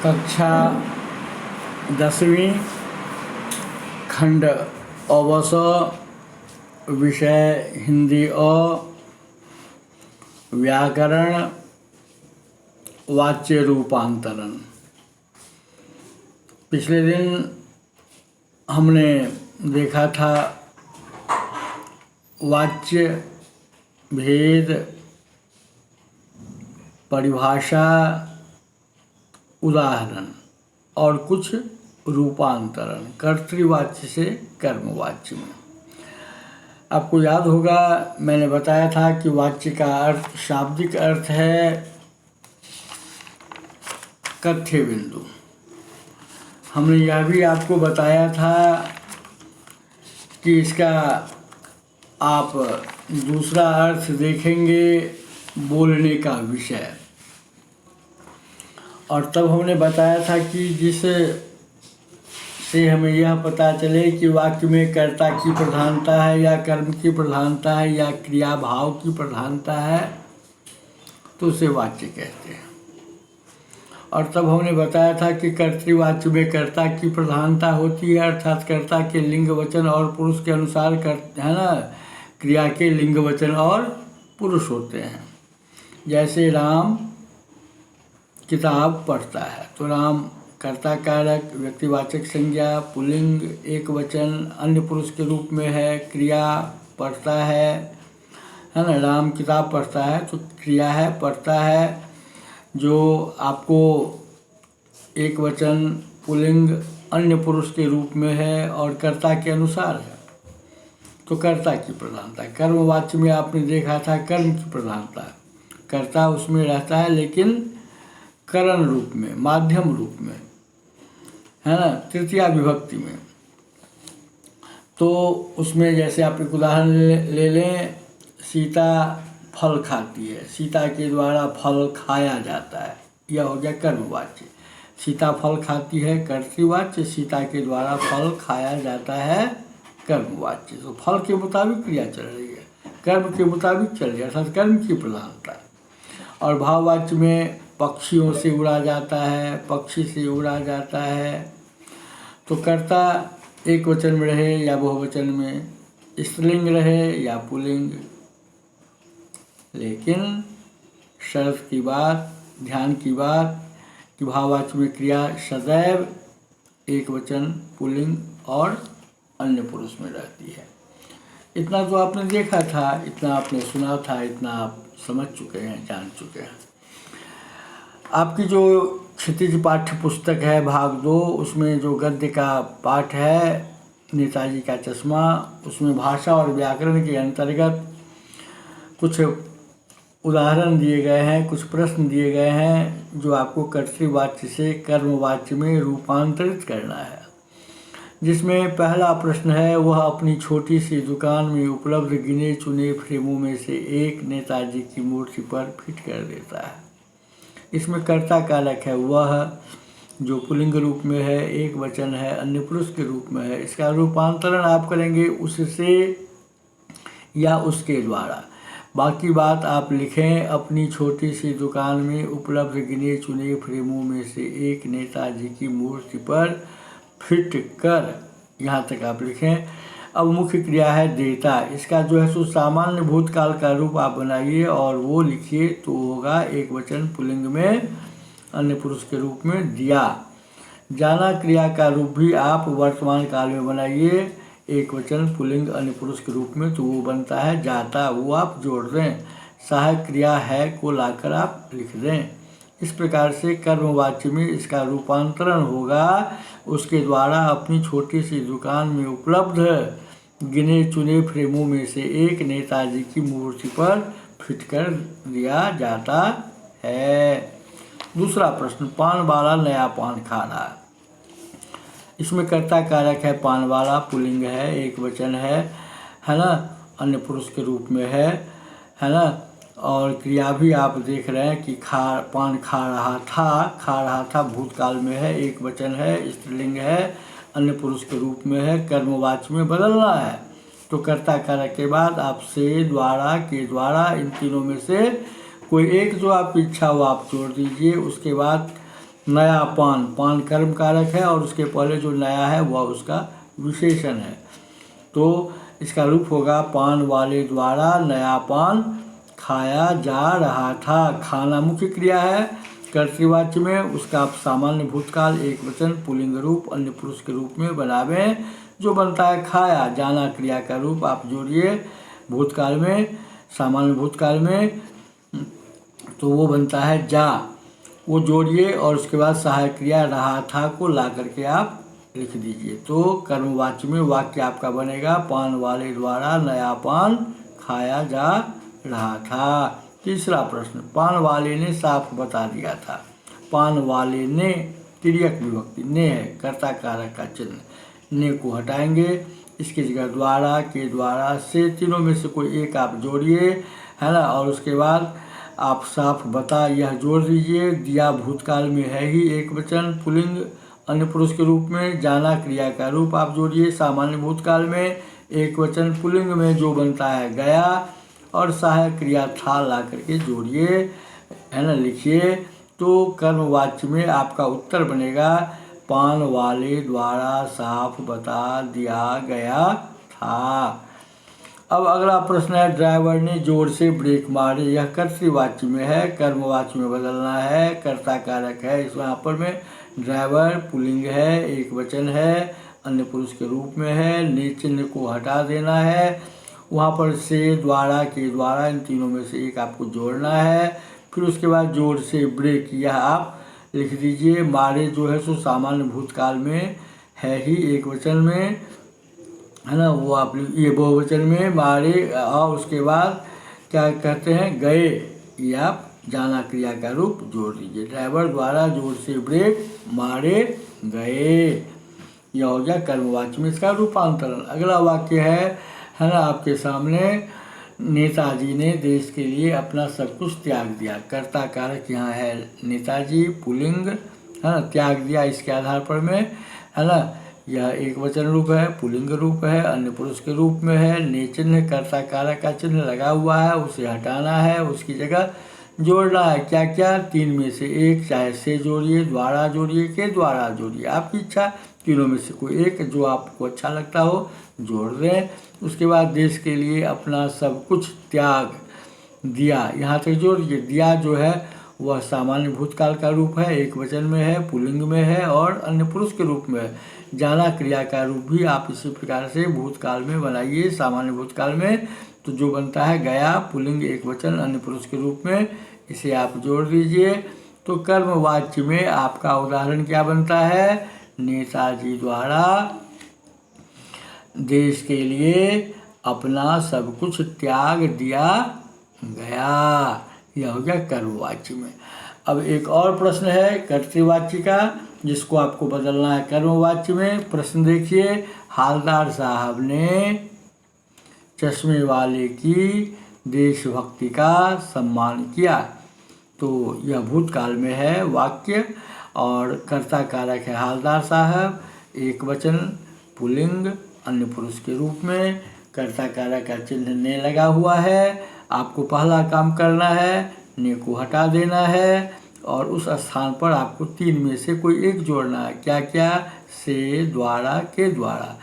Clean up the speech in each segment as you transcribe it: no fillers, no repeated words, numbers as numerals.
कक्षा 10वीं खंड अवस विषय हिंदी और व्याकरण वाच्य रूपांतरण। पिछले दिन हमने देखा था वाच्य भेद, परिभाषा, उदाहरण और कुछ रूपांतरण कर्तृवाच्य से कर्मवाच्य में। आपको याद होगा मैंने बताया था कि वाच्य का अर्थ, शाब्दिक अर्थ है कथ्य बिंदु। हमने यह भी आपको बताया था कि इसका आप दूसरा अर्थ देखेंगे बोलने का विषय। और तब हमने बताया था कि जिस से हमें यह पता चले कि वाक्य में कर्ता की प्रधानता है या कर्म की प्रधानता है या क्रिया भाव की प्रधानता है तो उसे वाच्य कहते हैं। और तब हमने बताया था कि कर्तृवाच्य में कर्ता की प्रधानता होती है, अर्थात कर्ता के लिंग वचन और पुरुष के अनुसार क्रिया के लिंग वचन और पुरुष होते हैं। जैसे राम किताब पढ़ता है तो राम कर्ता कारक व्यक्तिवाचक संज्ञा पुल्लिंग एक वचन अन्य पुरुष के रूप में है। क्रिया पढ़ता है ना, राम किताब पढ़ता है तो क्रिया है पढ़ता है, जो आपको एक वचन पुल्लिंग अन्य पुरुष के रूप में है और कर्ता के अनुसार है तो कर्ता की प्रधानता। कर्मवाच्य में आपने देखा था कर्म की प्रधानता, कर्ता उसमें रहता है लेकिन करण रूप में, माध्यम रूप में, है ना, तृतीया विभक्ति में। तो उसमें जैसे आप एक उदाहरण ले लें, सीता फल खाती है, सीता के द्वारा फल खाया जाता है, यह हो गया कर्मवाच्य। सीता फल खाती है कर्तृवाच्य, सीता के द्वारा फल खाया जाता है कर्मवाच्य। तो फल के मुताबिक क्रिया चल रही है, कर्म के मुताबिक चल रही है, अर्थात कर्म की प्रधानता। और भाववाच्य में पक्षियों से उड़ा जाता है, पक्षी से उड़ा जाता है तो कर्ता एक वचन में रहे या बहुवचन में, स्त्रीलिंग रहे या पुल्लिंग। लेकिन शर्त की बात, ध्यान की बात कि भाववाच्य में क्रिया सदैव एक वचन पुल्लिंग और अन्य पुरुष में रहती है। इतना तो आपने देखा था, इतना आपने सुना था, इतना आप समझ चुके हैं, जान चुके हैं। आपकी जो क्षितिज पाठ्य पुस्तक है भाग 2, उसमें जो गद्य का पाठ है नेताजी का चश्मा, उसमें भाषा और व्याकरण के अंतर्गत कुछ उदाहरण दिए गए हैं, कुछ प्रश्न दिए गए हैं जो आपको कर्तृवाच्य से कर्मवाच्य में रूपांतरित करना है। जिसमें पहला प्रश्न है, वह अपनी छोटी सी दुकान में उपलब्ध गिने चुने फ्रेमों में से एक नेताजी की मूर्ति पर फिट कर देता है। इसमें कर्ता कारक है वह, जो पुल्लिंग रूप में है, एक वचन है, अन्य पुरुष के रूप में है। इसका रूपांतरण आप करेंगे उससे या उसके द्वारा। बाकी बात आप लिखें, अपनी छोटी सी दुकान में उपलब्ध गिने चुने फ्रेमों में से एक नेताजी की मूर्ति पर फिट कर, यहाँ तक आप लिखें। अब मुख्य क्रिया है देता, इसका जो है सो सामान्य भूतकाल का रूप आप बनाइए और वो लिखिए तो होगा एक वचन पुल्लिंग में अन्य पुरुष के रूप में दिया। जाना क्रिया का रूप भी आप वर्तमान काल में बनाइए, एक वचन पुल्लिंग अन्य पुरुष के रूप में, तो वो बनता है जाता, वो आप जोड़ दें। सहायक क्रिया है को लाकर आप लिख दें। इस प्रकार से कर्मवाच्य में इसका रूपांतरण होगा, उसके द्वारा अपनी छोटी सी दुकान में उपलब्ध गिने चुने फ्रेमों में से एक नेताजी की मूर्ति पर फिट कर दिया जाता है। दूसरा प्रश्न, पान वाला नया पान खा रहा है। इसमें कर्ता कारक है पान वाला, पुल्लिंग है, एक वचन है ना, अन्य पुरुष के रूप में है ना। और क्रिया भी आप देख रहे हैं कि पान खा रहा था भूतकाल में है, एक वचन है, स्त्रीलिंग है, अन्य पुरुष के रूप में है, कर्मवाच्य में बदलना है तो कर्ता कारक के बाद आप से, द्वारा, के द्वारा, इन तीनों में से कोई एक जो आपकी इच्छा हो आप जोड़ दीजिए। उसके बाद नया पान, पान कर्म कारक है और उसके पहले जो नया है वह उसका विशेषण है। तो इसका रूप होगा पान वाले द्वारा नया पान खाया जा रहा था। खाना मुख्य क्रिया है कर्तृवाच्य में, उसका आप सामान्य भूतकाल एक वचन पुल्लिंग रूप अन्य पुरुष के रूप में बनावें। जो बनता है खाया, जाना क्रिया का रूप आप जोड़िए भूतकाल में, सामान्य भूतकाल में, तो वो बनता है जा, वो जोड़िए और उसके बाद सहायक क्रिया रहा था को ला करके आप लिख दीजिए। तो कर्मवाच्य में वाक्य आपका बनेगा पान वाले द्वारा नया पान खाया जा रहा था। तीसरा प्रश्न, पान वाले ने साफ बता दिया था। पान वाले ने तिर्यक विभक्ति, ने है कर्ता कारक का चिन्ह, ने को हटाएंगे, इसकी जगह द्वारा, के द्वारा, से, तीनों में से कोई एक आप जोड़िए, है ना। और उसके बाद आप साफ बता यह जोड़ दीजिए। दिया भूतकाल में है ही एक वचन पुल्लिंग अन्य पुरुष के रूप में, जाना क्रिया का रूप आप जोड़िए सामान्य भूतकाल में एक वचन पुल्लिंग में, जो बनता है गया, और सहायक क्रिया था ला करके जोड़िए, है ना, लिखिए। तो कर्मवाच्य में आपका उत्तर बनेगा पान वाले द्वारा साफ बता दिया गया था। अब अगला प्रश्न है, ड्राइवर ने जोर से ब्रेक मारे। यह कर्तृवाच्य में है, कर्मवाच्य में बदलना है, कर्ता कारक है। इस यहाँ पर में ड्राइवर पुल्लिंग है, एक वचन है, अन्य पुरुष के रूप में है, ने चिन्ह को हटा देना है। वहाँ पर से, द्वारा, के द्वारा, इन तीनों में से एक आपको जोड़ना है। फिर उसके बाद जोर से ब्रेक यह आप लिख दीजिए। मारे जो है सो सामान्य भूतकाल में है ही एक वचन में, है ना, वो आप ये बहुवचन में मारे, और उसके बाद क्या कहते हैं गए, ये आप जाना क्रिया का रूप जोड़ दीजिए। ड्राइवर द्वारा जोर से ब्रेक मारे गए, यह हो गया कर्मवाच्य में इसका रूपांतरण। अगला वाक्य है ना आपके सामने, नेताजी ने देश के लिए अपना सब कुछ त्याग दिया। कर्ता कारक यहाँ है नेताजी पुल्लिंग, है ना, त्याग दिया इसके आधार पर में, है ना, यह एक वचन रूप है, पुल्लिंग रूप है, अन्य पुरुष के रूप में है। ने चिन्ह कर्ता कारक का चिन्ह लगा हुआ है, उसे हटाना है, उसकी जगह जोड़ना है। क्या क्या, तीन में से एक, चाहे से जोड़िए, द्वारा जोड़िए, के द्वारा जोड़िए, आपकी इच्छा, तीनों में से कोई एक जो आपको अच्छा लगता हो जोड़ दें। उसके बाद देश के लिए अपना सब कुछ त्याग दिया, यहाँ तक जोड़ दीजिए। दिया जो है वह सामान्य भूतकाल का रूप है, एक वचन में है, पुल्लिंग में है और अन्य पुरुष के रूप में है। जाना क्रिया का रूप भी आप इसी प्रकार से भूतकाल में बनाइए सामान्य भूतकाल में, तो जो बनता है गया, पुल्लिंग एक वचन अन्य पुरुष के रूप में, इसे आप जोड़ दीजिए। तो कर्मवाच्य में आपका उदाहरण क्या बनता है, नेताजी द्वारा देश के लिए अपना सब कुछ त्याग दिया गया, यह हो गया कर्मवाच्य में। अब एक और प्रश्न है कर्तृवाच्य का, जिसको आपको बदलना है कर्मवाच्य में। प्रश्न देखिए, हालदार साहब ने चश्मे वाले की देशभक्ति का सम्मान किया। तो यह भूतकाल में है वाक्य, और कर्ता कारक है हालदार साहब, एक वचन पुल्लिंग अन्य पुरुष के रूप में, कर्ता कारक का चिन्ह ने लगा हुआ है। आपको पहला काम करना है, ने को हटा देना है, और उस स्थान पर आपको तीन में से कोई एक जोड़ना है। क्या क्या, से, द्वारा, के द्वारा,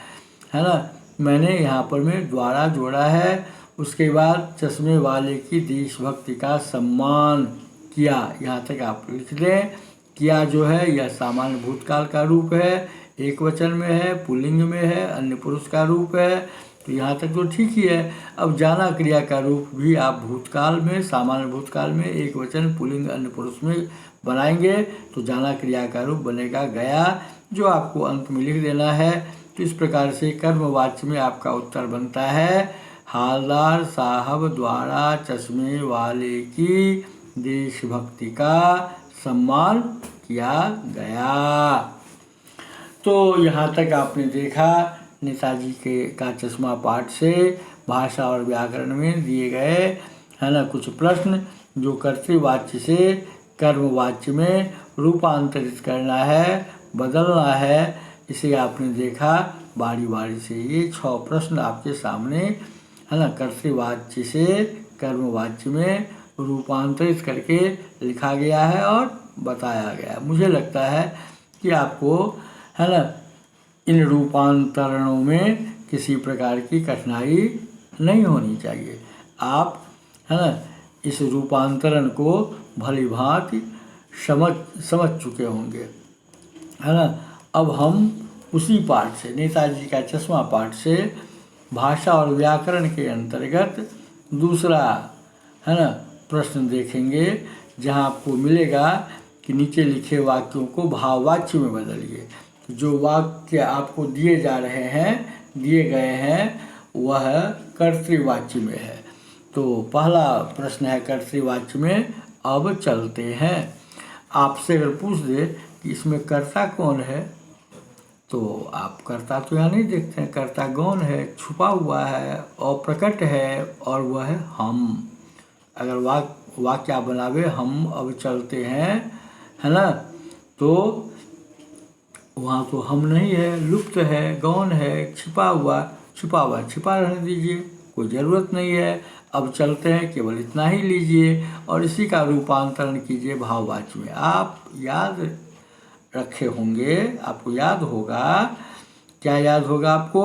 है ना। मैंने यहाँ पर में द्वारा जोड़ा है। उसके बाद चश्मे वाले की देशभक्ति का सम्मान किया, यहाँ तक आप लिख दें। किया जो है यह सामान्य भूतकाल का रूप है, एक वचन में है, पुल्लिंग में है, अन्य पुरुष का रूप है, तो यहाँ तक तो ठीक ही है। अब जाना क्रिया का रूप भी आप भूतकाल में, सामान्य भूतकाल में एक वचन पुल्लिंग अन्य पुरुष में बनाएंगे, तो जाना क्रिया का रूप बनेगा गया, जो आपको अंत में लिख देना है। तो इस प्रकार से कर्मवाच्य में आपका उत्तर बनता है, हालदार साहब द्वारा चश्मे वाले की देशभक्ति का सम्मान किया गया। तो यहाँ तक आपने देखा नेताजी का चश्मा पाठ से भाषा और व्याकरण में दिए गए, है ना, कुछ प्रश्न जो कर्तृवाच्य से कर्मवाच्य में रूपांतरित करना है, बदलना है, इसे आपने देखा बारी बारी से। ये 6 प्रश्न आपके सामने, है ना, कर्तृवाच्य से कर्मवाच्य में रूपांतरित करके लिखा गया है और बताया गया है। मुझे लगता है कि आपको, है ना, इन रूपांतरणों में किसी प्रकार की कठिनाई नहीं होनी चाहिए। आप, है ना, इस रूपांतरण को भली भांति समझ चुके होंगे, है ना। अब हम उसी पाठ से, नेताजी का चश्मा पाठ से भाषा और व्याकरण के अंतर्गत दूसरा, है ना, प्रश्न देखेंगे, जहाँ आपको मिलेगा कि नीचे लिखे वाक्यों को भाववाच्य में बदलिए। जो वाक्य आपको दिए गए हैं वह कर्तृवाच्य में है। तो पहला प्रश्न है कर्तृवाच्य में, अब चलते हैं। आपसे अगर पूछ दे कि इसमें कर्ता कौन है, तो आप कर्ता तो यहाँ नहीं देखते हैं। कर्ता गौण है, छुपा हुआ है, अप्रकट है, और वह है हम। अगर वाक्य आप बनावे, हम अब चलते हैं, है ना, तो वहाँ तो हम नहीं है, लुप्त है, गौण है, छिपा रहने दीजिए, कोई ज़रूरत नहीं है। अब चलते हैं, केवल इतना ही लीजिए और इसी का रूपांतरण कीजिए भाववाच्य में। आप याद रखे होंगे, आपको याद होगा, क्या याद होगा आपको,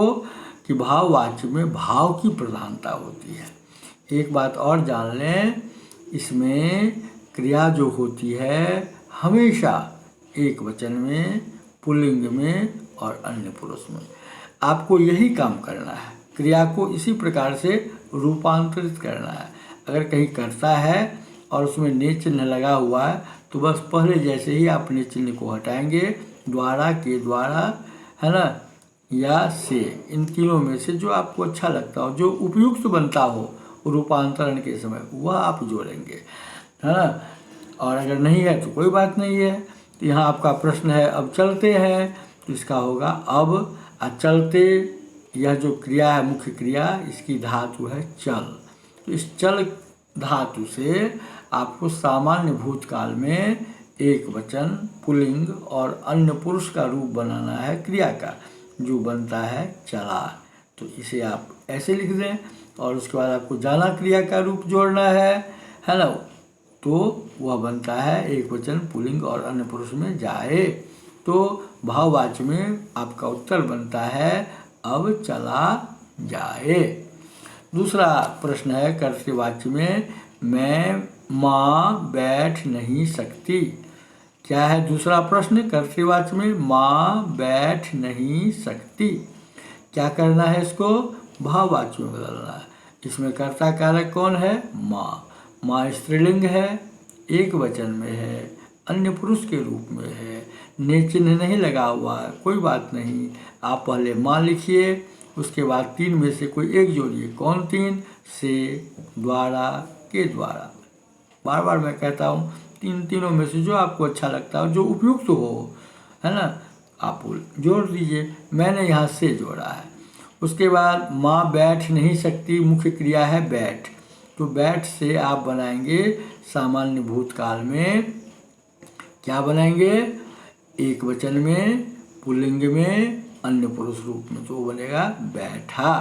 कि भाववाच्य में भाव की प्रधानता होती है। एक बात और जान लें, इसमें क्रिया जो होती है हमेशा एक वचन में, पुल्लिंग में और अन्य पुरुष में। आपको यही काम करना है, क्रिया को इसी प्रकार से रूपांतरित करना है। अगर कहीं कर्ता है और उसमें ने चिन्ह लगा हुआ है, तो बस पहले जैसे ही आप ने चिन्ह को हटाएंगे, द्वारा, के द्वारा, है ना, या से, इन तीनों में से जो आपको अच्छा लगता हो, जो उपयुक्त बनता हो रूपांतरण के समय, वह आप जोड़ेंगे, है ना। और अगर नहीं है तो कोई बात नहीं है। तो यहाँ आपका प्रश्न है अब चलते हैं, तो इसका होगा अब। चलते, यह जो क्रिया है, मुख्य क्रिया, इसकी धातु है चल। तो इस चल धातु से आपको सामान्य भूतकाल में एक वचन, पुल्लिंग और अन्य पुरुष का रूप बनाना है क्रिया का, जो बनता है चला। तो इसे आप ऐसे लिख दें, और उसके बाद आपको जाना क्रिया का रूप जोड़ना है ना, तो वह बनता है एक वचन, पुल्लिंग और अन्य पुरुष में जाए। तो भाववाच्य में आपका उत्तर बनता है अब चला जाए। दूसरा प्रश्न है कर्तृवाच्य में, मैं माँ बैठ नहीं सकती। क्या है दूसरा प्रश्न कर्तृवाच्य में? माँ बैठ नहीं सकती। क्या करना है इसको? भाववाच्य में बदलना है। इसमें कर्ता कारक कौन है? माँ। माँ स्त्रीलिंग है, एक वचन में है, अन्य पुरुष के रूप में है, ने चिन्ह नहीं लगा हुआ है, कोई बात नहीं। आप पहले माँ लिखिए, उसके बाद तीन में से कोई एक जोड़िए। कौन तीन? से, द्वारा, के द्वारा। बार बार मैं कहता हूँ, तीनों में से जो आपको अच्छा लगता हो, जो उपयुक्त हो, है ना, आप जोड़ दीजिए। मैंने यहाँ से जोड़ा है। उसके बाद माँ बैठ नहीं सकती, मुख्य क्रिया है बैठ। तो बैठ से आप बनाएंगे सामान्य भूतकाल में, क्या बनाएंगे? एक वचन में, पुल्लिंग में, अन्य पुरुष रूप में, तो बनेगा बैठा।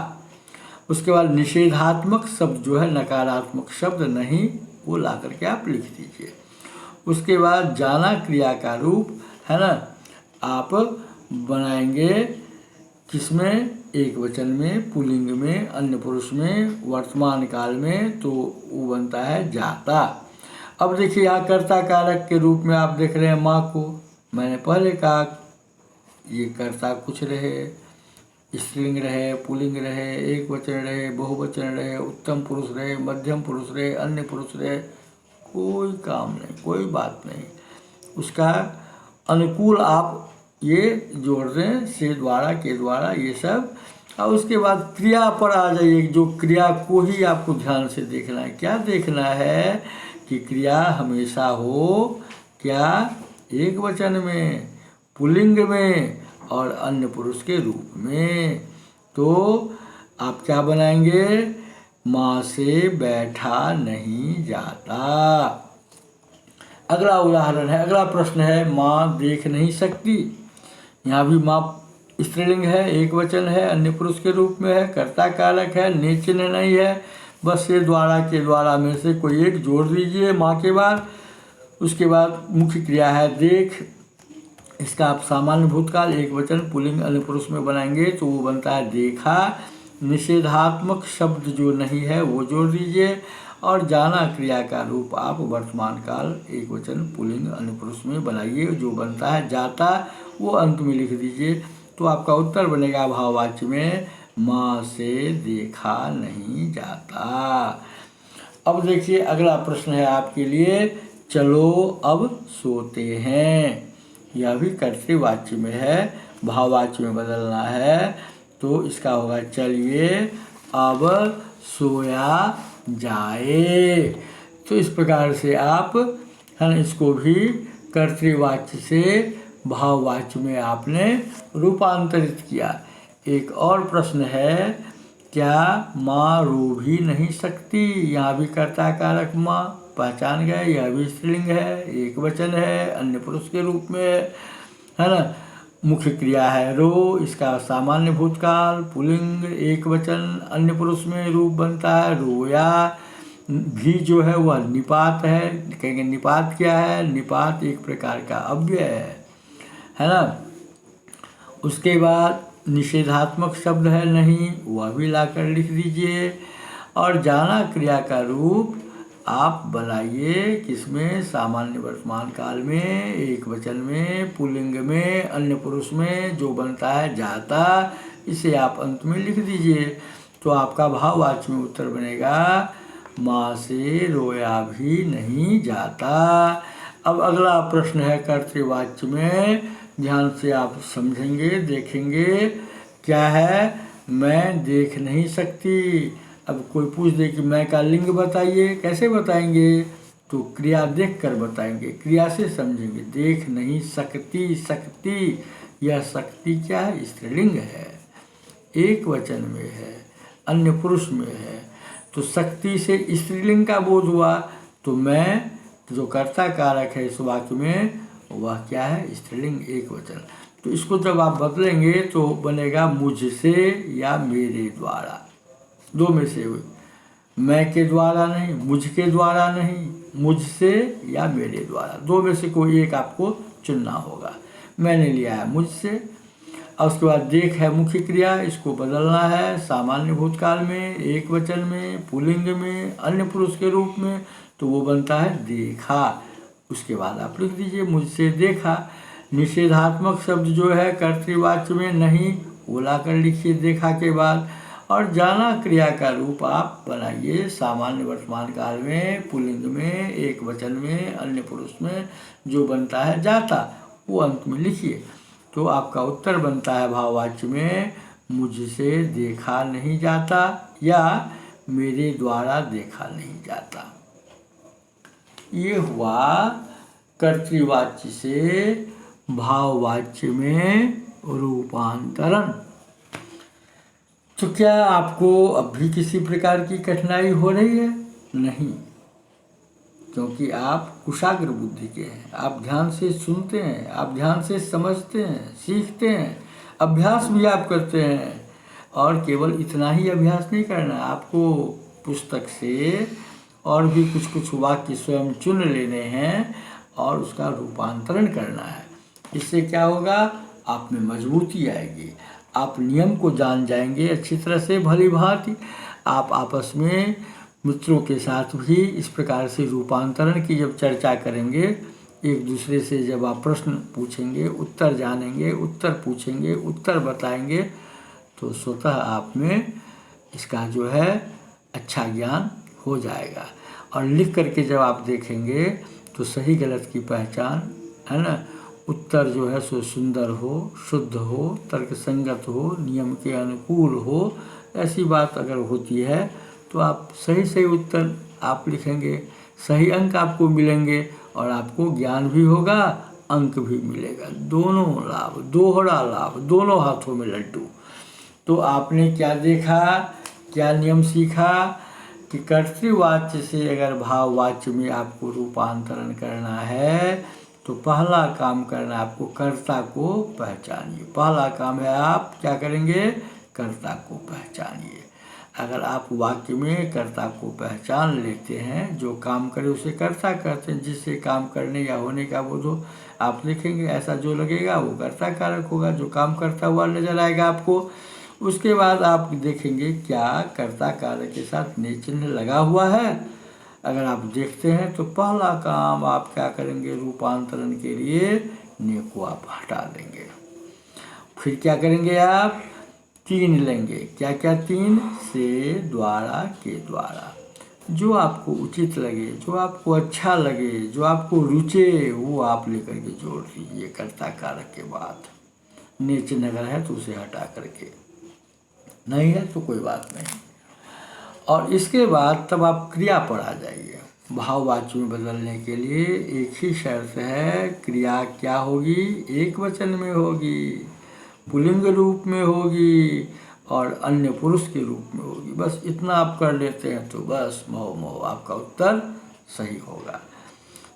उसके बाद निषेधात्मक शब्द जो है, नकारात्मक शब्द नहीं, वो ला करके आप लिख दीजिए। उसके बाद जाना क्रिया का रूप, है ना, आप बनाएंगे किसमें? एक वचन में, पुल्लिंग में, अन्य पुरुष में, वर्तमान काल में, तो वो बनता है जाता। अब देखिए यहाँ कर्ता कारक के रूप में आप देख रहे हैं माँ को। मैंने पहले कहा ये कर्ता कुछ रहे, स्त्रीलिंग रहे, पुल्लिंग रहे, एक वचन रहे, बहुवचन रहे, उत्तम पुरुष रहे, मध्यम पुरुष रहे, अन्य पुरुष रहे, कोई काम नहीं, कोई बात नहीं। उसका अनुकूल आप ये जोड़ दें, से, द्वारा, के द्वारा, ये सब। और उसके बाद क्रिया पर आ जाइए, जो क्रिया को ही आपको ध्यान से देखना है। क्या देखना है? कि क्रिया हमेशा हो क्या? एक वचन में, पुल्लिंग में और अन्य पुरुष के रूप में। तो आप क्या बनाएंगे? माँ से बैठा नहीं जाता। अगला उदाहरण है, अगला प्रश्न है, माँ देख नहीं सकती। यहाँ भी माँ स्त्रीलिंग है, एक वचन है, अन्य पुरुष के रूप में है, कर्ता कारक है, ने चिन्ह नहीं है, बस ये द्वारा के द्वारा में से कोई एक जोड़ दीजिए माँ के बाद। उसके बाद मुख्य क्रिया है देख, इसका आप सामान्य भूतकाल एक वचन पुल्लिंग अन्य पुरुष में बनाएंगे तो वो बनता है देखा। निषेधात्मक शब्द जो नहीं है वो जोड़ दीजिए, और जाना क्रिया का रूप आप वर्तमान काल एक वचन पुल्लिंग अन्य पुरुष में बनाइए, जो बनता है जाता, वो अंत में लिख दीजिए। तो आपका उत्तर बनेगा भाववाच्य में माँ से देखा नहीं जाता। अब देखिए अगला प्रश्न है आपके लिए, चलो अब सोते हैं। यह भी कर्तृवाच्य में है, भाववाच्य में बदलना है, तो इसका होगा चलिए अब सोया जाए। तो इस प्रकार से आप है ना इसको भी कर्तृवाच्य से भाववाच्य में आपने रूपांतरित किया। एक और प्रश्न है, क्या माँ रो भी नहीं सकती? यहाँ भी कर्ता कारक माँ पहचान गए, यह भी स्त्रीलिंग है, एक वचन है, अन्य पुरुष के रूप में है ना। मुख्य क्रिया है रो, इसका सामान्य भूतकाल पुल्लिंग एक वचन अन्य पुरुष में रूप बनता है रोया। भी जो है वह निपात है, कहेंगे निपात क्या है? निपात एक प्रकार का अव्यय है ना। उसके बाद निषेधात्मक शब्द है नहीं, वह भी लाकर लिख दीजिए। और जाना क्रिया का रूप आप बनाइए किसमें? सामान्य वर्तमान काल में एक वचन में पुल्लिंग में अन्य पुरुष में, जो बनता है जाता, इसे आप अंत में लिख दीजिए। तो आपका भाववाच्य में उत्तर बनेगा माँ से रोया भी नहीं जाता। अब अगला प्रश्न है कर्तृवाच्य में, ध्यान से आप समझेंगे देखेंगे। क्या है? मैं देख नहीं सकती। अब कोई पूछ दे कि मैं का लिंग बताइए, कैसे बताएंगे? तो क्रिया देख कर बताएंगे, क्रिया से समझेंगे। देख नहीं सकती, सकती, यह शक्ति क्या है? स्त्रीलिंग है, एक वचन में है, अन्य पुरुष में है। तो शक्ति से स्त्रीलिंग का बोध हुआ, तो मैं जो कर्ता कारक है इस वाक्य में वह क्या है? स्त्रीलिंग एक वचन। तो इसको जब आप बदलेंगे तो बनेगा मुझसे या मेरे द्वारा, दो में से हुई। मैं के द्वारा नहीं, मुझ के द्वारा नहीं, मुझसे या मेरे द्वारा, दो में से कोई एक आपको चुनना होगा। मैंने लिया है मुझसे। और उसके बाद देख है मुख्य क्रिया, इसको बदलना है सामान्य भूतकाल में एक वचन में पुल्लिंग में अन्य पुरुष के रूप में, तो वो बनता है देखा। उसके बाद आप लिख दीजिए मुझसे देखा। निषेधात्मक शब्द जो है कर्तृवाच्य में नहीं, वो लाकर लिखिए देखा के बाद। और जाना क्रिया का रूप आप बनाइए सामान्य वर्तमान काल में पुल्लिंग में एक वचन में अन्य पुरुष में, जो बनता है जाता, वो अंत में लिखिए। तो आपका उत्तर बनता है भाववाच्य में मुझसे देखा नहीं जाता या मेरे द्वारा देखा नहीं जाता। ये हुआ कर्तृवाच्य से भाववाच्य में रूपांतरण। तो क्या आपको अब भी किसी प्रकार की कठिनाई हो रही है? नहीं, क्योंकि आप कुशाग्र बुद्धि के हैं। आप ध्यान से सुनते हैं, आप ध्यान से समझते हैं, सीखते हैं, अभ्यास भी आप करते हैं। और केवल इतना ही अभ्यास नहीं करना, आपको पुस्तक से और भी कुछ कुछ वाक्य स्वयं चुन लेने हैं और उसका रूपांतरण करना है। इससे क्या होगा? आप में मजबूती आएगी, आप नियम को जान जाएंगे अच्छी तरह से भली भांति। आप आपस में मित्रों के साथ भी इस प्रकार से रूपांतरण की जब चर्चा करेंगे, एक दूसरे से जब आप प्रश्न पूछेंगे, उत्तर जानेंगे, उत्तर पूछेंगे, उत्तर बताएंगे, तो स्वतः आप में इसका जो है अच्छा ज्ञान हो जाएगा। और लिख करके जब आप देखेंगे तो सही गलत की पहचान है ना, उत्तर जो है सो सुंदर हो, शुद्ध हो, तर्कसंगत हो, नियम के अनुकूल हो, ऐसी बात अगर होती है तो आप सही सही उत्तर आप लिखेंगे, सही अंक आपको मिलेंगे और आपको ज्ञान भी होगा, अंक भी मिलेगा। दोनों लाभ, दोहरा लाभ, दोनों हाथों में लड्डू। तो आपने क्या देखा, क्या नियम सीखा कि कर्तृवाच्य से अगर भाववाच्य में आपको रूपांतरण करना है तो पहला काम करना है आपको कर्ता को पहचानिए। पहला काम है आप क्या करेंगे? कर्ता को पहचानिए। अगर आप वाक्य में कर्ता को पहचान लेते हैं, जो काम करे उसे कर्ता कहते हैं, जिससे काम करने या होने का बोध हो, आप लिखेंगे ऐसा जो लगेगा वो कर्ता कारक होगा, जो काम करता हुआ नजर आएगा आपको। उसके बाद आप देखेंगे क्या कर्ता कारक के साथ ने चिन्ह लगा हुआ है। अगर आप देखते हैं तो पहला काम आप क्या करेंगे, रूपांतरण के लिए ने को आप हटा देंगे। फिर क्या करेंगे, आप 3 लेंगे। क्या क्या 3? से, द्वारा, के द्वारा। जो आपको उचित लगे, जो आपको अच्छा लगे, जो आपको रुचे, वो आप लेकर के जोड़ दीजिए कर्ता कारक के बाद। ने चिन्ह अगर है तो उसे हटा करके, नहीं है तो कोई बात नहीं। और इसके बाद तब आप क्रिया पर आ जाइए। भाववाची में बदलने के लिए एक ही शर्त है, क्रिया क्या होगी, एक वचन में होगी, पुल्लिंग रूप में होगी और अन्य पुरुष के रूप में होगी। बस इतना आप कर लेते हैं तो बस मोह आपका उत्तर सही होगा।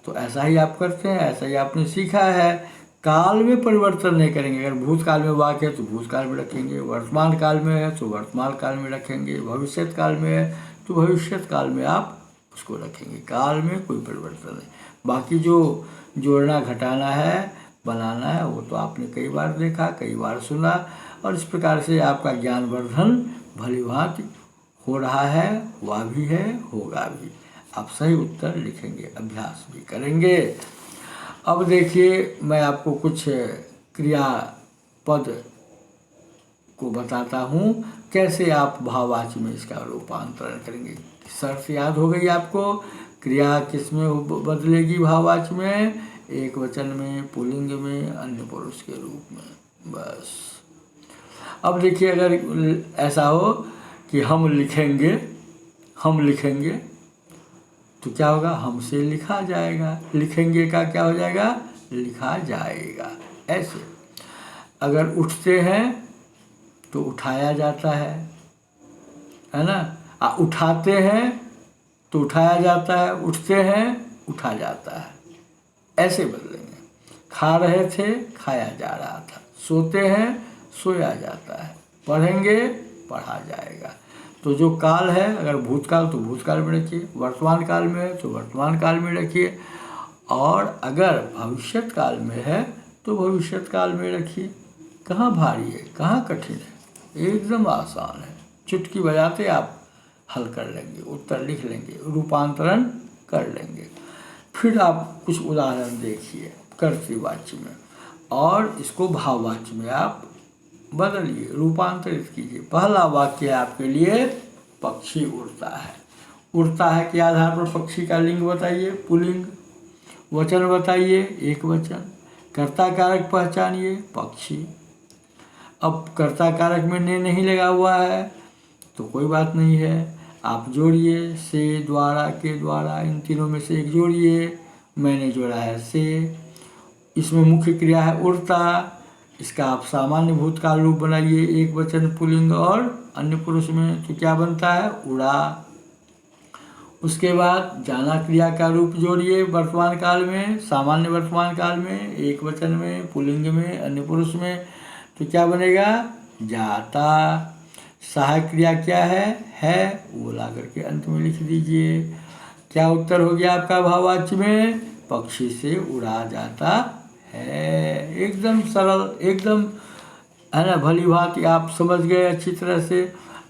तो ऐसा ही आप करते हैं, ऐसा ही आपने सीखा है। काल में परिवर्तन नहीं करेंगे। अगर भूतकाल में वाक्य है तो भूतकाल में रखेंगे, वर्तमान काल में है तो वर्तमान काल में रखेंगे, भविष्यत काल में है तो भविष्यत काल में आप उसको रखेंगे। काल में कोई परिवर्तन नहीं। बाकी जो जोड़ना घटाना है, बनाना है, वो तो आपने कई बार देखा, कई बार सुना, और इस प्रकार से आपका ज्ञानवर्धन भलीभांति हो रहा है, हुआ भी है, होगा भी। आप सही उत्तर लिखेंगे, अभ्यास भी करेंगे। अब देखिए, मैं आपको कुछ क्रियापद को बताता हूँ कैसे आप भाववाची में इसका रूपांतरण करेंगे। शर्त याद हो गई आपको, क्रिया किस में बदलेगी भाववाची में, एक वचन में, पुल्लिंग में, अन्य पुरुष के रूप में, बस। अब देखिए, अगर ऐसा हो कि हम लिखेंगे तो क्या होगा, हमसे लिखा जाएगा। लिखेंगे का क्या हो जाएगा, लिखा जाएगा। ऐसे अगर उठते हैं तो उठाया जाता है ना। उठाते हैं तो उठाया जाता है, उठते हैं उठा जाता है। ऐसे बदलेंगे। खा रहे थे, खाया जा रहा था। सोते हैं, सोया जाता है। पढ़ेंगे, पढ़ा जाएगा। तो जो काल है, अगर भूतकाल तो भूतकाल में रखिए, वर्तमान काल में है तो वर्तमान काल में रखिए, और अगर भविष्यत काल में है तो भविष्यत काल में रखिए। कहाँ भारी है, कहाँ कठिन है, एकदम आसान है। चुटकी बजाते आप हल कर लेंगे, उत्तर लिख लेंगे, रूपांतरण कर लेंगे। फिर आप कुछ उदाहरण देखिए कर्तृवाची में, और इसको भाववाची में आप बदलिए, रूपांतरित कीजिए। पहला वाक्य है आपके लिए, पक्षी उड़ता है। उड़ता है के आधार पर पक्षी का लिंग बताइए, पुल्लिंग। वचन बताइए, एक वचन। कर्ता कारक पहचानिए, पक्षी। अब कर्ता कारक में ने नहीं लगा हुआ है तो कोई बात नहीं है, आप जोड़िए, से, द्वारा, के द्वारा, इन तीनों में से एक जोड़िए। मैंने जोड़ा है से। इसमें मुख्य क्रिया है उड़ता, इसका आप सामान्य भूतकाल रूप बनाइए, एक वचन, पुल्लिंग और अन्य पुरुष में, तो क्या बनता है, उड़ा। उसके बाद जाना क्रिया का रूप जोड़िए वर्तमान काल में, सामान्य वर्तमान काल में, एक वचन में, पुल्लिंग में, अन्य पुरुष में, तो क्या बनेगा, जाता। सहायक क्रिया क्या है, वो ला करके अंत में लिख दीजिए। क्या उत्तर हो गया आपका भाववाची में, पक्षी से उड़ा जाता है। एकदम सरल, एकदम है ना, भली भांति आप समझ गए अच्छी तरह से।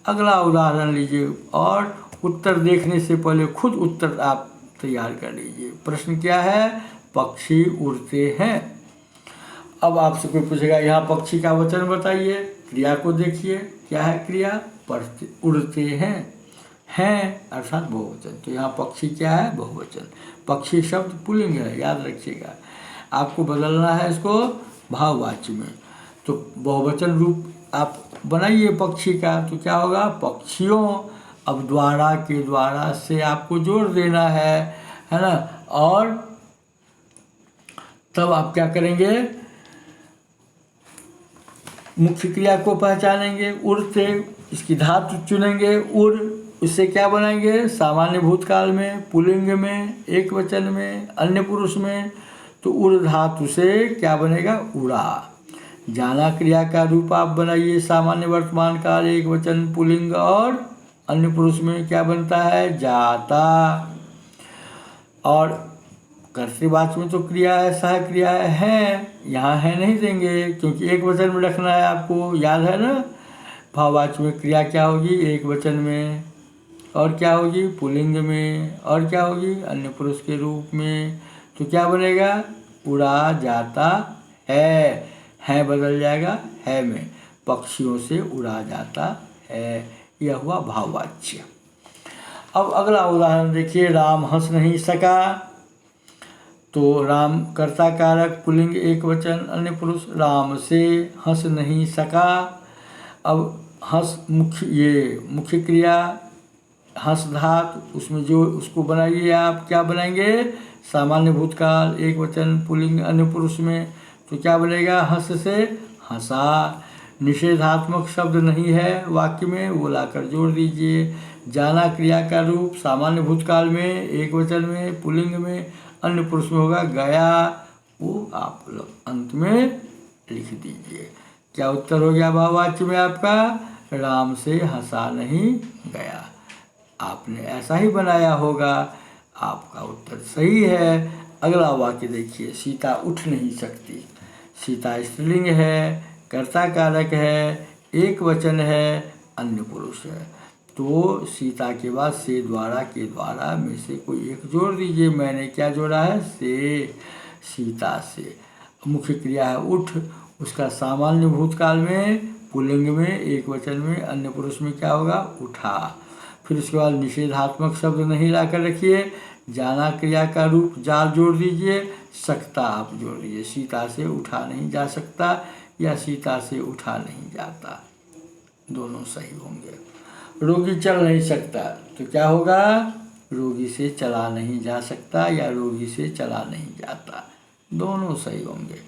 अगला उदाहरण लीजिए, और उत्तर देखने से पहले खुद उत्तर आप तैयार कर लीजिए। प्रश्न क्या है, पक्षी उड़ते हैं। अब आपसे कोई पूछेगा यहाँ पक्षी का वचन बताइए, क्रिया को देखिए, क्या है क्रिया, पढ़ते, उड़ते हैं अर्थात बहुवचन। तो यहाँ पक्षी क्या है, बहुवचन। पक्षी शब्द पुल्लिंग है, याद रखिएगा। आपको बदलना है इसको भाववाची में, तो बहुवचन रूप आप बनाइए पक्षी का, तो क्या होगा, पक्षियों। अब द्वारा, के द्वारा से आपको जोड़ देना है ना। और तब आप क्या करेंगे, मुख्य क्रिया को पहचानेंगे, उड़ते, इसकी धातु चुनेंगे, उड़। इससे क्या बनाएंगे, सामान्य भूतकाल में, पुल्लिंग में, एक वचन में, अन्य पुरुष में, तो उड़ धातु से क्या बनेगा, उड़ा। जाना क्रिया का रूप आप बनाइए, सामान्य वर्तमान काल, एक वचन, पुल्लिंग और अन्य पुरुष में क्या बनता है, जाता। और कर्तृवाच्य में तो क्रिया है, सहायक क्रिया है, यहाँ है नहीं देंगे क्योंकि एक वचन में रखना है आपको, याद है ना। भाववाच्य में क्रिया क्या होगी, एक वचन में, और क्या होगी, पुल्लिंग में, और क्या होगी, अन्य पुरुष के रूप में। तो क्या बनेगा, उड़ा जाता है बदल जाएगा है में, पक्षियों से उड़ा जाता है, यह हुआ भाववाच्य। अब अगला उदाहरण देखिए, राम हंस नहीं सका। तो राम कर्ता कारक पुल्लिंग एक वचन अन्य पुरुष, राम से हंस नहीं सका। अब हंस मुख्य क्रिया हंस धातु, उसमें जो उसको बनाइए आप, क्या बनाएंगे, सामान्य भूतकाल एक वचन पुल्लिंग अन्य पुरुष में। तो क्या बनेगा, हंस से हंसा। निषेधात्मक शब्द नहीं है वाक्य में, वो लाकर जोड़ दीजिए। जाना क्रिया का रूप सामान्य भूतकाल में एक वचन में, पुल्लिंग में, अन्य पुरुष में होगा गया, वो आप अंत में लिख दीजिए। क्या उत्तर हो गया भाववाच्य में आपका, राम से हंसा नहीं गया। आपने ऐसा ही बनाया होगा, आपका उत्तर सही है। अगला वाक्य देखिए, सीता उठ नहीं सकती। सीता स्त्रीलिंग है, कर्ता कारक है, एक वचन है, अन्य पुरुष है। तो सीता के बाद से द्वारा के द्वारा में से कोई एक जोड़ दीजिए। मैंने क्या जोड़ा है, से, सीता से। मुख्य क्रिया है उठ, उसका सामान्य भूतकाल में पुल्लिंग में एक वचन में, अन्य पुरुष में क्या होगा, उठा। फिर उसके बाद निषेधात्मक शब्द नहीं लाकर रखिए। जाना क्रिया का रूप जा जोड़ दीजिए, सकता आप जोड़ दीजिए। सीता से उठा नहीं जा सकता या सीता से उठा नहीं जाता, दोनों सही होंगे। रोगी चल नहीं सकता, तो क्या होगा, रोगी से चला नहीं जा सकता या रोगी से चला नहीं जाता, दोनों सही होंगे।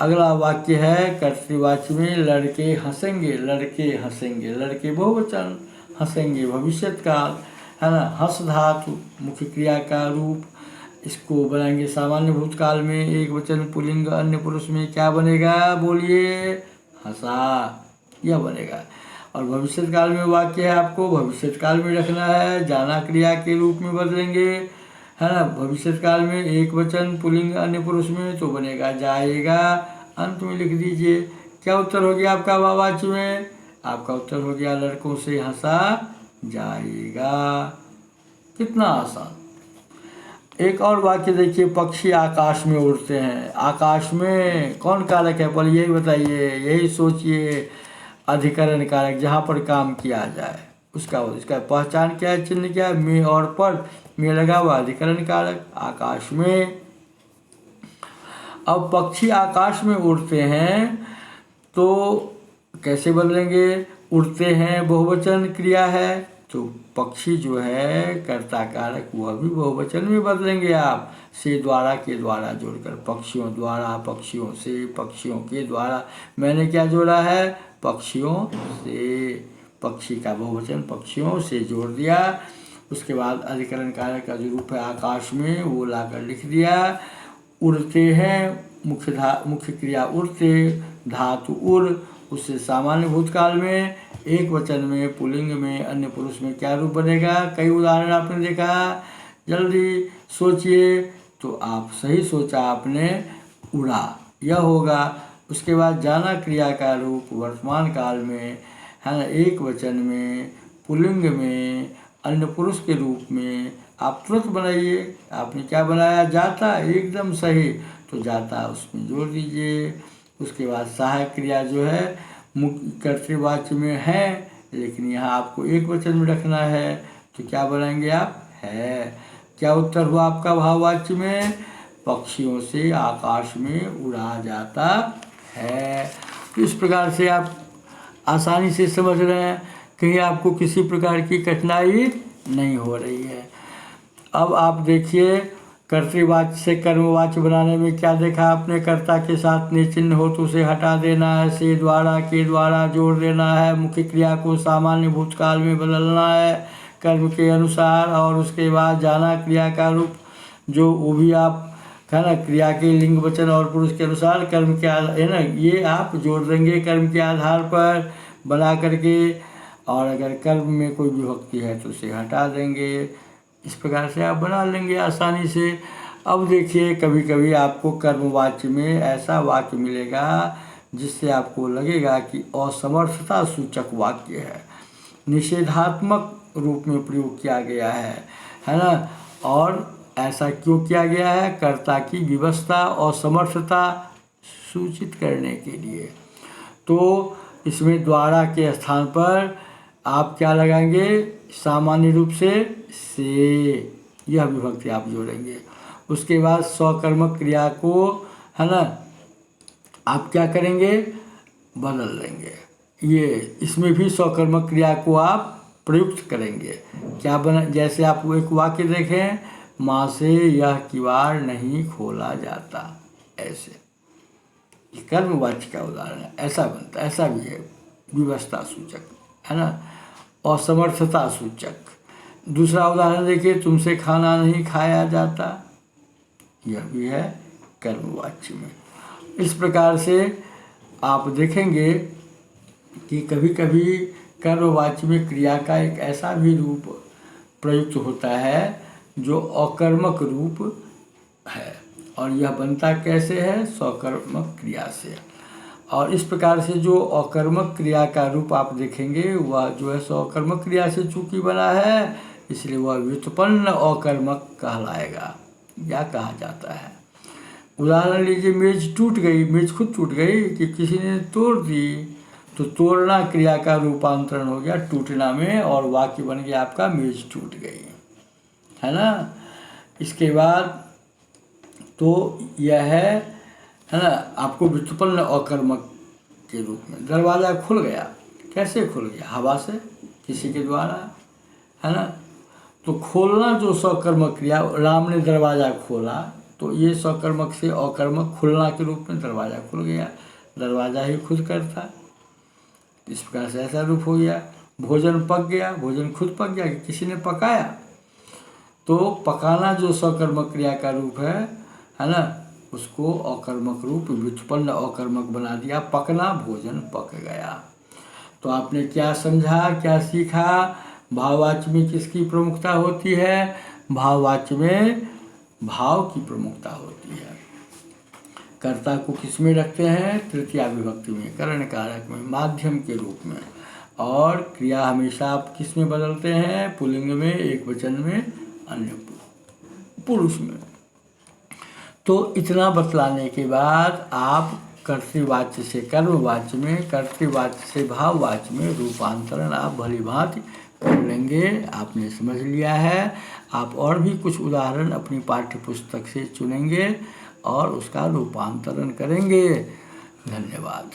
अगला वाक्य है कर्तृवाच्य में, लड़के हंसेंगे। लड़के हंसेंगे, लड़के बहुवचन, हंसेंगे भविष्यकाल है ना। हंस धातु मुख्य क्रिया का रूप, इसको बनाएंगे सामान्य भूतकाल में एक वचन पुल्लिंग अन्य पुरुष में, क्या बनेगा, बोलिए, हंसा, यह बनेगा। और भविष्यकाल में वाक्य है, आपको भविष्यकाल में रखना है, जाना क्रिया के रूप में बदलेंगे है ना। भविष्यकाल में एक वचन पुल्लिंग अन्य पुरुष में, तो बनेगा जाएगा, अंत में लिख दीजिए। क्या उत्तर हो गया आपका भाववाच्य में, आपका उत्तर हो गया लड़कों से हंसा जाएगा। कितना आसान। एक और वाक्य देखिए, पक्षी आकाश में उड़ते हैं। आकाश में कौन कारक है, पहले यही बताइए, यही सोचिए। अधिकरण कारक, जहाँ पर काम किया जाए उसका पहचान क्या है, चिन्ह क्या है, में और पर, में लगा हुआ अधिकरण कारक आकाश में। अब पक्षी आकाश में उड़ते हैं तो कैसे बदलेंगे, उड़ते हैं बहुवचन क्रिया है, तो पक्षी जो है कर्ता कारक वह भी बहुवचन में बदलेंगे आप, से द्वारा के द्वारा जोड़कर, पक्षियों द्वारा, पक्षियों से, पक्षियों के द्वारा। मैंने क्या जोड़ा है, पक्षियों से, पक्षी का बहुवचन पक्षियों से जोड़ दिया। उसके बाद अधिकरण कारक का जो रूप है आकाश में, वो लाकर लिख दिया। उड़ते हैं मुख्य क्रिया उड़ते, धातु उड़, उससे सामान्य भूतकाल में एक वचन में पुल्लिंग में अन्य पुरुष में क्या रूप बनेगा। कई उदाहरण आपने देखा, जल्दी सोचिए। तो आप सही सोचा आपने, उड़ा, यह होगा। उसके बाद जाना क्रिया का रूप वर्तमान काल में है ना, एक वचन में पुल्लिंग में अन्य पुरुष के रूप में, आप तुरंत बनाइए। आपने क्या बनाया, जाता, एकदम सही, तो जाता उसमें जोड़ दीजिए। उसके बाद सहायक क्रिया जो है मुख्य कर्तृवाच्य में है, लेकिन यहाँ आपको एक वचन में रखना है, तो क्या बनाएंगे आप, है। क्या उत्तर हुआ आपका भाववाच्य में, पक्षियों से आकाश में उड़ा जाता है। तो इस प्रकार से आप आसानी से समझ रहे हैं, कहीं आपको किसी प्रकार की कठिनाई नहीं हो रही है। अब आप देखिए, कर्तृवाच्य से कर्मवाच्य बनाने में क्या देखा आपने, कर्ता के साथ ने चिन्ह हो तो उसे हटा देना है, से द्वारा के द्वारा जोड़ देना है, मुख्य क्रिया को सामान्य भूतकाल में बदलना है कर्म के अनुसार, और उसके बाद जाना क्रिया का रूप जो वो भी आप है ना, क्रिया के लिंग वचन और पुरुष के अनुसार कर्म के है ना, ये आप जोड़ देंगे कर्म के आधार पर बना करके। और अगर कर्म में कोई विभक्ति है तो उसे हटा देंगे। इस प्रकार से आप बना लेंगे आसानी से। अब देखिए, कभी कभी आपको कर्मवाच्य में ऐसा वाक्य मिलेगा जिससे आपको लगेगा कि असमर्थता सूचक वाक्य है, निषेधात्मक रूप में प्रयोग किया गया है ना। और ऐसा क्यों किया गया है? कर्ता की विवशता और समर्थता सूचित करने के लिए। तो इसमें द्वारा के स्थान पर आप क्या लगाएंगे? सामान्य रूप से यह विभक्ति आप जोड़ेंगे। उसके बाद स्वकर्मक क्रिया को, है ना, आप क्या करेंगे? बदल देंगे। ये इसमें भी स्वकर्मक क्रिया को आप प्रयुक्त करेंगे। क्या बना? जैसे आप एक वाक्य देखें, माँ से यह किवाड़ नहीं खोला जाता, ऐसे ये कर्मवाच्य का उदाहरण है। ऐसा बनता, ऐसा भी है विवशता सूचक, है ना, असमर्थता सूचक। दूसरा उदाहरण देखिए, तुमसे खाना नहीं खाया जाता, यह भी है कर्मवाच्य में। इस प्रकार से आप देखेंगे कि कभी कभी कर्मवाच्य में क्रिया का एक ऐसा भी रूप प्रयुक्त होता है जो अकर्मक रूप है, और यह बनता कैसे है? स्वकर्मक क्रिया से। और इस प्रकार से जो अकर्मक क्रिया का रूप आप देखेंगे वह जो है स्वकर्मक क्रिया से चूंकि बना है, इसलिए वह व्युत्पन्न अकर्मक कहलाएगा या कहा जाता है। उदाहरण लीजिए, मेज टूट गई, मेज खुद टूट गई कि किसी ने तोड़ दी, तो तोड़ना क्रिया का रूपांतरण हो गया टूटना में, और वाक्य बन गया आपका मेज टूट गई, है ना। इसके बाद तो यह है ना, आपको व्युत्पन्न अकर्मक के रूप में। दरवाज़ा खुल गया, कैसे खुल गया? हवा से, किसी के द्वारा, है ना। तो खोलना जो स्वकर्मक क्रिया, राम ने दरवाज़ा खोला, तो ये स्वकर्मक से अकर्मक खुलना के रूप में दरवाज़ा खुल गया, दरवाज़ा ही खुद करता। इस प्रकार से ऐसा रूप हो गया। भोजन पक गया, भोजन खुद पक गया कि किसी ने पकाया। तो पकाना जो स्वकर्मक क्रिया का रूप है ना, उसको अकर्मक रूप व्युत्पन्न अकर्मक बना दिया, पकना, भोजन पक गया। तो आपने क्या समझा, क्या सीखा? भाववाच्य में किसकी प्रमुखता होती है? भाववाच्य में भाव की प्रमुखता होती है। कर्ता को किस में रखते हैं? तृतीया विभक्ति में, करण कारक में, माध्यम के रूप में। और क्रिया हमेशा आप किस में बदलते हैं? पुल्लिंग में, एक वचन में, अन्य पुरुष में। तो इतना बतलाने के बाद आप कर्तृवाच्य से कर्मवाच्य में, कर्तृवाच्य से भाववाच्य में रूपांतरण आप भली भांति कर लेंगे। आपने समझ लिया है। आप और भी कुछ उदाहरण अपनी पाठ्य पुस्तक से चुनेंगे और उसका रूपांतरण करेंगे। धन्यवाद।